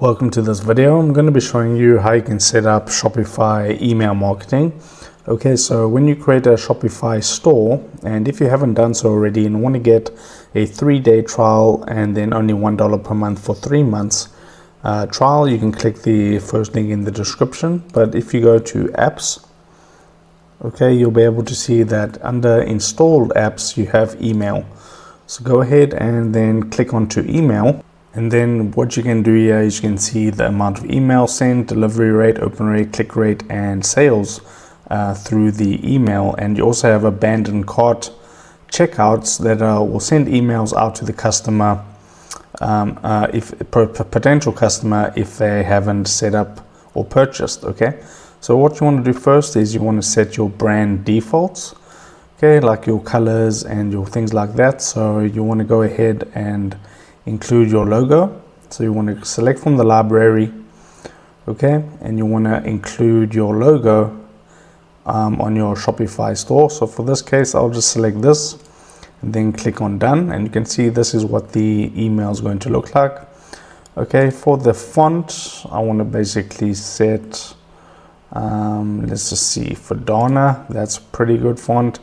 Welcome to this video. I'm going to be showing you how you can set up Shopify email marketing. Okay, so when you create a Shopify store, and if you haven't done so already and want to get a 3-day trial and then only $1 per month for 3 months trial, you can click the first link in the description. But if you go to apps, okay, you'll be able to see that under installed apps you have email. So go ahead and then click onto email. And then what you can do here is you can see the amount of email sent, delivery rate, open rate, click rate, and sales through the email. And you also have abandoned cart checkouts that will send emails out to the customer, potential customer, if they haven't set up or purchased. Okay, so what you want to do first is you want to set your brand defaults. Okay, like your colors and your things like that. So you want to go ahead and include your logo. So you want to select from the library, okay, and you want to include your logo on your Shopify store. So for this case, I'll just select this and then click on done, and you can see this is what the email is going to look like. Okay, for the font, I want to basically set let's just see, for Donna, that's pretty good font.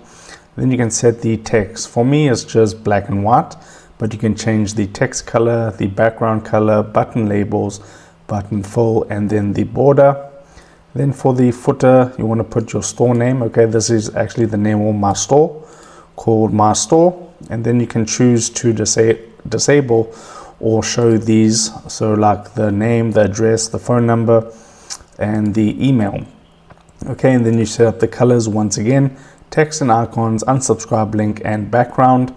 Then you can set the text. For me, it's just black and white, but you can change the text color, the background color, button labels, button fill, and then the border. Then for the footer, you want to put your store name. Okay, this is actually the name of my store, called My Store. And then you can choose to disable or show these. So like the name, the address, the phone number, and the email. Okay, and then you set up the colors once again, text and icons, unsubscribe link, and background.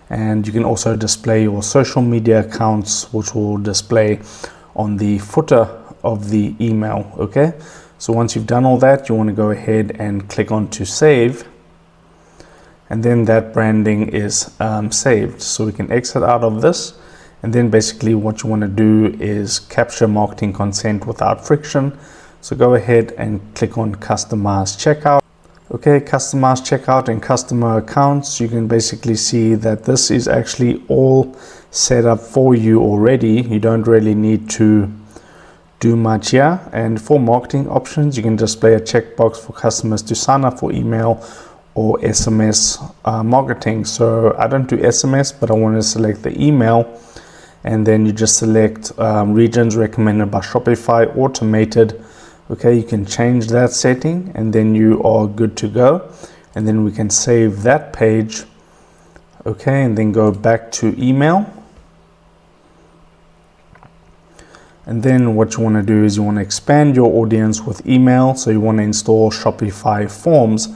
And you can also display your social media accounts, which will display on the footer of the email. Okay, so once you've done all that, you want to go ahead and click on to save, and then that branding is saved. So we can exit out of this, and then basically what you want to do is capture marketing consent without friction. So go ahead and click on customize checkout. Okay, customize checkout and customer accounts. You can basically see that this is actually all set up for you already. You don't really need to do much here. And for marketing options, you can display a checkbox for customers to sign up for email or SMS marketing. So I don't do SMS, but I want to select the email, and then you just select regions recommended by Shopify, automated. Okay, you can change that setting, and then you are good to go. And then we can save that page. Okay, and then go back to email. And then what you want to do is you want to expand your audience with email. So you want to install Shopify forms,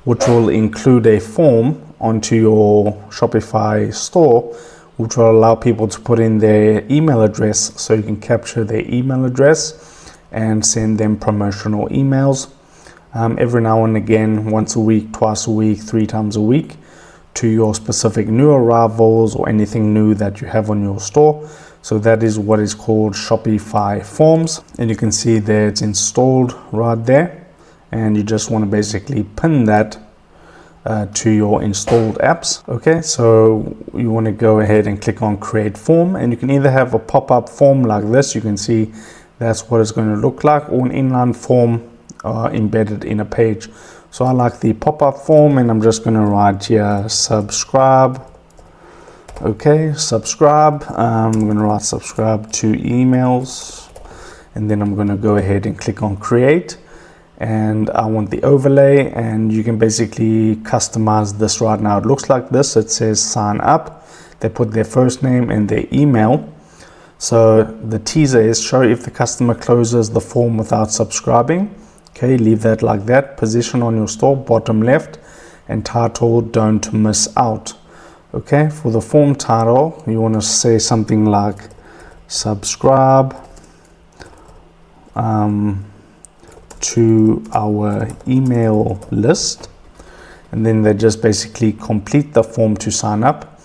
which will include a form onto your Shopify store, which will allow people to put in their email address, so you can capture their email address and send them promotional emails every now and again, once a week, twice a week, 3 times a week, to your specific new arrivals or anything new that you have on your store. So that is what is called Shopify forms, and you can see that it's installed right there, and you just want to basically pin that to your installed apps. Okay, so you want to go ahead and click on create form, and you can either have a pop-up form like this, you can see that's what it's going to look like, or an inline form embedded in a page. So I like the pop-up form, and I'm just going to write here subscribe. Okay, subscribe. I'm going to write subscribe to emails, and then I'm going to go ahead and click on create, and I want the overlay, and you can basically customize this right now. It looks like this. It says sign up. They put their first name and their email. So the teaser is show if the customer closes the form without subscribing. Okay, leave that like that. Position on your store, bottom left, and title, don't miss out. Okay, for the form title, you want to say something like subscribe to our email list, and then they just basically complete the form to sign up.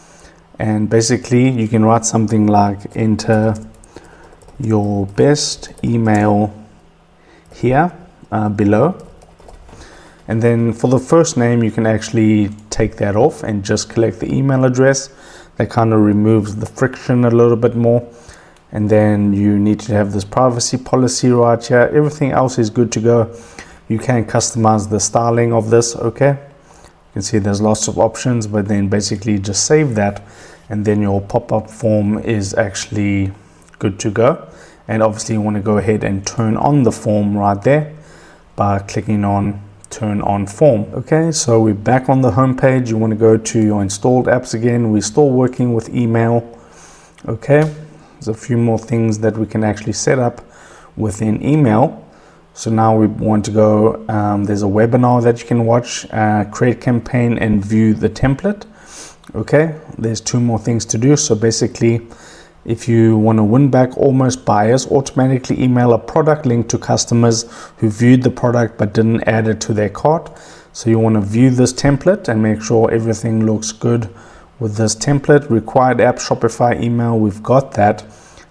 And basically you can write something like enter your best email here below. And then for the first name, you can actually take that off and just collect the email address. That kind of removes the friction a little bit more. and then you need to have this privacy policy right here. Everything else is good to go. You can customize the styling of this. Okay, you can see there's lots of options, but then basically just save that, and then your pop-up form is actually good to go. And obviously you want to go ahead and turn on the form right there by clicking on turn on form. Okay, so we're back on the home page. You want to go to your installed apps again. We're still working with email. Okay, there's a few more things that we can actually set up within email. So now we want to go, there's a webinar that you can watch, create campaign and view the template. Okay, there's 2 more things to do. So basically, if you want to win back almost buyers, automatically email a product link to customers who viewed the product but didn't add it to their cart. So you want to view this template and make sure everything looks good with this template. Required app, Shopify email, we've got that.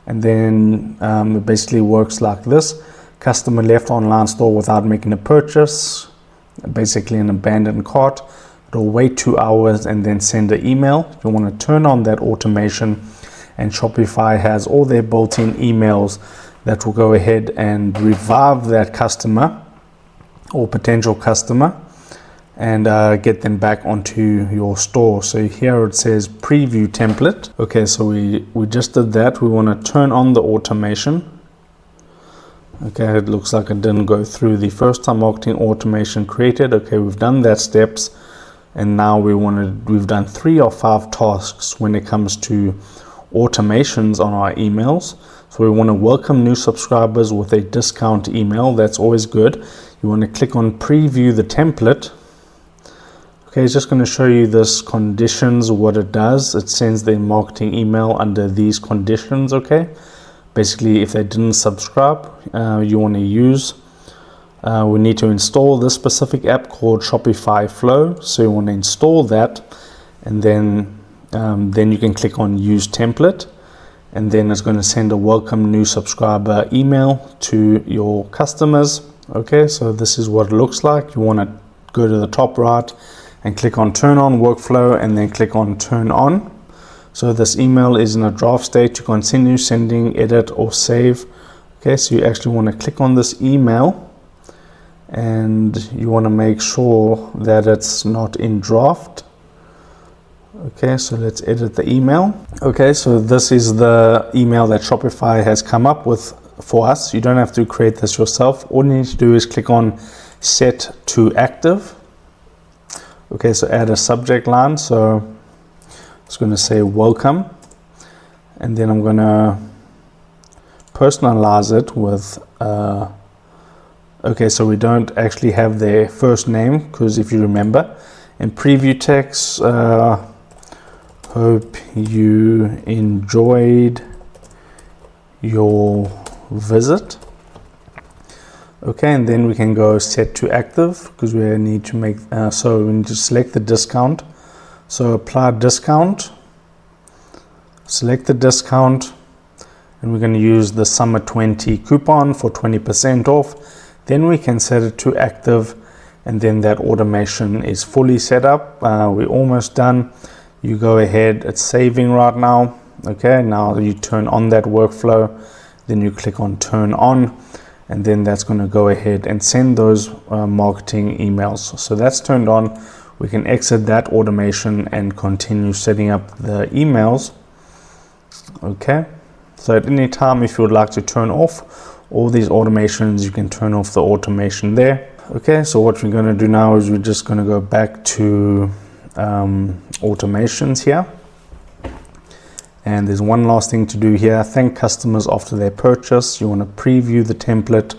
And then it basically works like this. Customer left online store without making a purchase, basically an abandoned cart. It'll wait 2 hours and then send an email. You want to turn on that automation, and Shopify has all their built-in emails that will go ahead and revive that customer or potential customer and get them back onto your store. So here it says preview template. Okay, so we just did that. We want to turn on the automation. Okay, it looks like it didn't go through. The first time marketing automation created. Okay, we've done that steps, and now we've done 3 or 5 tasks when it comes to automations on our emails. So we want to welcome new subscribers with a discount email. That's always good. You want to click on preview the template. Okay, it's just going to show you this conditions, what it does. It sends the marketing email under these conditions. Okay, basically if they didn't subscribe, you want to use, we need to install this specific app called Shopify Flow. So you want to install that, and then you can click on use template, and then it's going to send a welcome new subscriber email to your customers. Okay, so this is what it looks like. You want to go to the top right and click on turn on workflow, and then click on turn on. So this email is in a draft state to continue sending, edit or save. Okay, so you actually want to click on this email, and you want to make sure that it's not in draft. Okay, so let's edit the email. Okay, so this is the email that Shopify has come up with for us. You don't have to create this yourself. All you need to do is click on set to active. Okay, so add a subject line. So it's going to say welcome, and then I'm going to personalize it with okay, so we don't actually have their first name, because if you remember in preview text, hope you enjoyed your visit. Okay, and then we can go set to active, because we need to make so we need to select the discount. So apply discount, select the discount, and we're going to use the summer 20 coupon for 20% off. Then we can set it to active, and then that automation is fully set up. We're almost done. You go ahead, it's saving right now. Okay, now you turn on that workflow, then you click on turn on, and then that's going to go ahead and send those marketing emails. So that's turned on. We can exit that automation and continue setting up the emails. Okay, so at any time, if you would like to turn off all these automations, you can turn off the automation there. Okay, so what we're going to do now is we're just going to go back to automations here, and there's one last thing to do here. Thank customers after their purchase. You want to preview the template.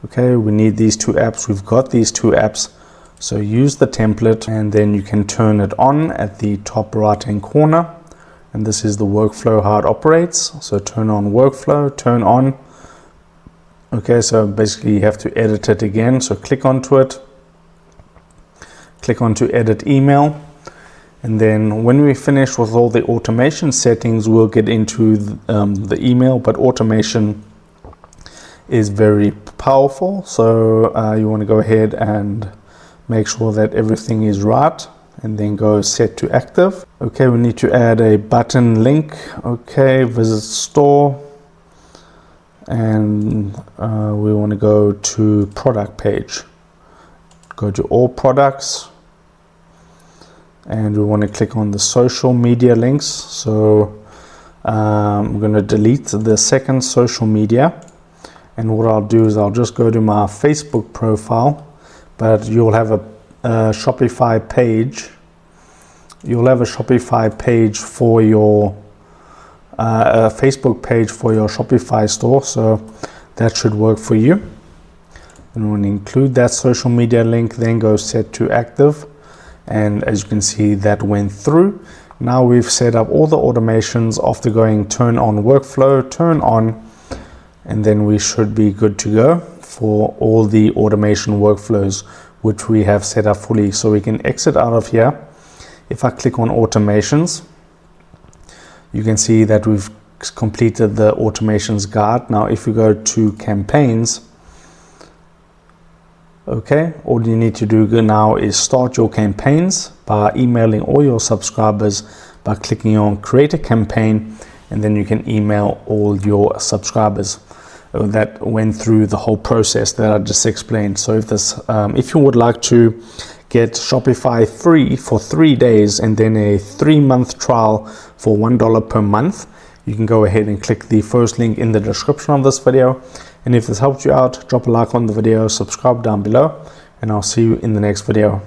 Okay, we need these 2 apps. We've got these 2 apps, so use the template, and then you can turn it on at the top right hand corner, and this is the workflow, how it operates. So turn on workflow, turn on. Okay, so basically you have to edit it again. So click onto it, click onto edit email, and then when we finish with all the automation settings, we'll get into the email. But automation is very powerful, so you want to go ahead and make sure that everything is right, and then go set to active. Okay, we need to add a button link. Okay, visit store. and we want to go to product page. Go to all products, and we want to click on the social media links. So I'm going to delete the second social media, and what I'll do is I'll just go to my Facebook profile, but you'll have a Shopify page. You'll have a Shopify page for your a Facebook page for your Shopify store, so that should work for you. And we want to include that social media link, then go set to active, and as you can see, that went through. Now we've set up all the automations after going turn on workflow, turn on, and then we should be good to go for all the automation workflows which we have set up fully. So we can exit out of here. If I click on automations, you can see that we've completed the automations guide. Now if we go to campaigns, okay, all you need to do now is start your campaigns by emailing all your subscribers by clicking on create a campaign, and then you can email all your subscribers. That went through the whole process that I just explained. So if you would like to get Shopify free for 3 days and then a 3-month trial for $1 per month, you can go ahead and click the first link in the description of this video. And if this helped you out, drop a like on the video, subscribe down below, and I'll see you in the next video.